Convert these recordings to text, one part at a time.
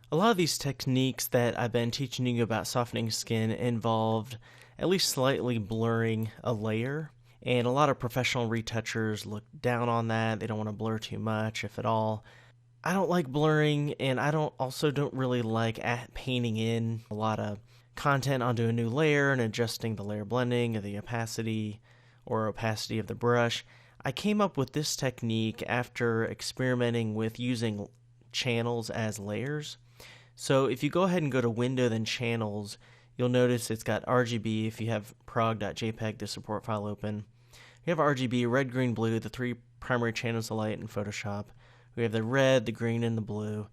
A lot of these techniques that I've been teaching you about softening skin involved at least slightly blurring a layer, and a lot of professional retouchers look down on that. They don't want to blur too much, if at all. I don't like blurring, and I don't really like painting in a lot of content onto a new layer and adjusting the layer blending or the opacity of the brush. I came up with this technique after experimenting with using channels as layers. So if you go ahead and go to Window then Channels, you'll notice it's got RGB if you have prog.jpg, the support file open. We have RGB, red, green, blue, the three primary channels of light in Photoshop. We have the red, the green, and the blue.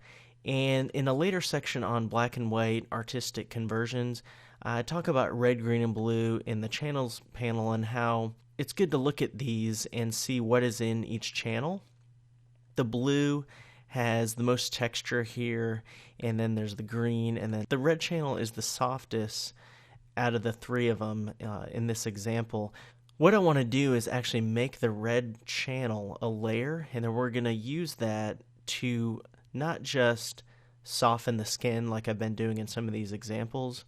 And in a later section on black and white artistic conversions, I talk about red, green, and blue in the channels panel and how it's good to look at these and see what is in each channel. The blue has the most texture here, and then there's the green, and then the red channel is the softest out of the three of them in this example. What I want to do is actually make the red channel a layer, and then we're going to use that to not just soften the skin like I've been doing in some of these examples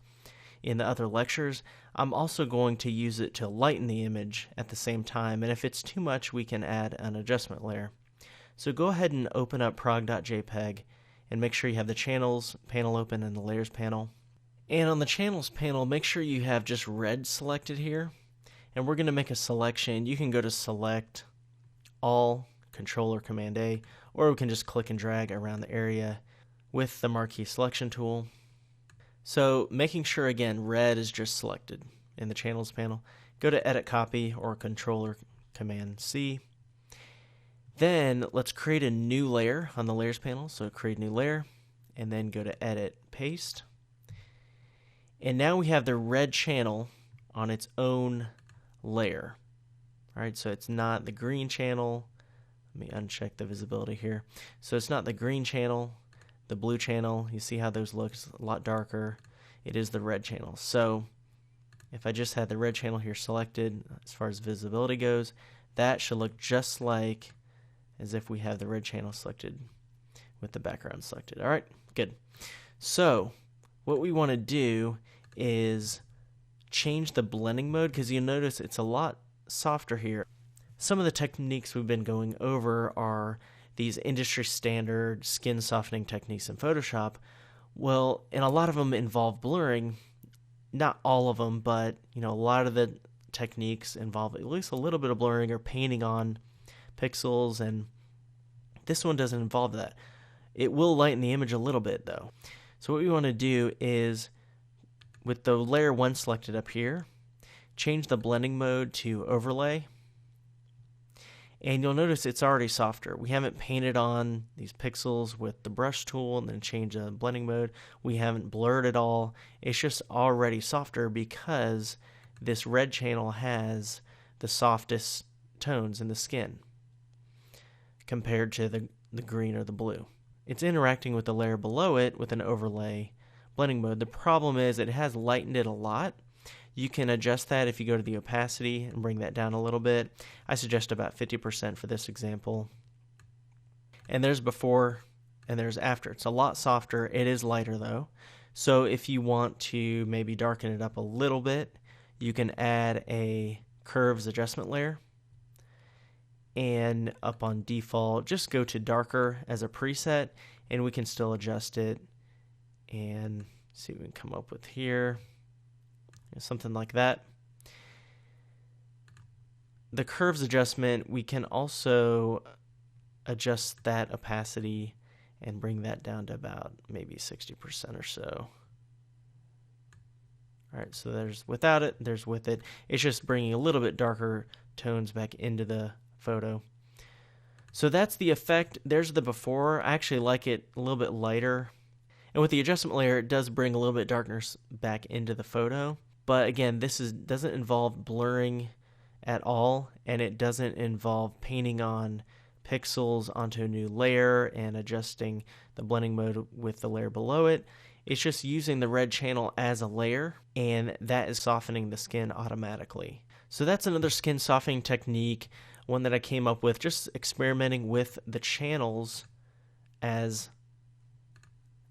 in the other lectures. I'm also going to use it to lighten the image at the same time, and if it's too much, we can add an adjustment layer. So go ahead and open up prog.jpg and make sure you have the channels panel open and the layers panel. And on the channels panel, make sure you have just red selected here. And we're going to make a selection. You can go to select all, Control or Command A, or we can just click and drag around the area with the marquee selection tool. So making sure again red is just selected in the channels panel. Go to Edit Copy or Control or Command C. Then let's create a new layer on the layers panel. So create new layer and then go to Edit, Paste. And now we have the red channel on its own layer. All right, so it's not the green channel. Let me uncheck the visibility here. So it's not the green channel, the blue channel. You see how those look a lot darker. It is the red channel. So if I just had the red channel here selected, as far as visibility goes, that should look just like as if we have the red channel selected with the background selected. All right, good. So what we want to do is change the blending mode, because you'll notice it's a lot softer here. Some of the techniques we've been going over are these industry standard skin softening techniques in Photoshop. Well, and a lot of them involve blurring. Not all of them, but a lot of the techniques involve at least a little bit of blurring or painting on pixels, and this one doesn't involve that. It will lighten the image a little bit though. So what we want to do is, with the layer 1 selected up here, change the blending mode to overlay, and you'll notice it's already softer. We haven't painted on these pixels with the brush tool and then change the blending mode. We haven't blurred at all. It's just already softer because this red channel has the softest tones in the skin compared to the green or the blue. It's interacting with the layer below it with an overlay blending mode. The problem is it has lightened it a lot. You can adjust that if you go to the opacity and bring that down a little bit. I suggest about 50% for this example. And there's before and there's after. It's a lot softer. It is lighter though. So if you want to maybe darken it up a little bit, you can add a curves adjustment layer. And up on default, just go to darker as a preset, and we can still adjust it and see what we can come up with here. Something like that. The curves adjustment, we can also adjust that opacity and bring that down to about maybe 60% or so. All right, so there's without it, there's with it. It's just bringing a little bit darker tones back into the photo. So that's the effect. There's the before. I actually like it a little bit lighter. And with the adjustment layer, it does bring a little bit darkness back into the photo. But again, this doesn't involve blurring at all, and it doesn't involve painting on pixels onto a new layer and adjusting the blending mode with the layer below it. It's just using the red channel as a layer, and that is softening the skin automatically. So that's another skin softening technique, one that I came up with just experimenting with the channels as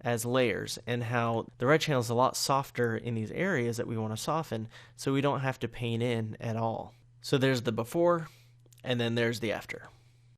as layers, and how the red channel is a lot softer in these areas that we want to soften, so we don't have to paint in at all. So there's the before, and then there's the after.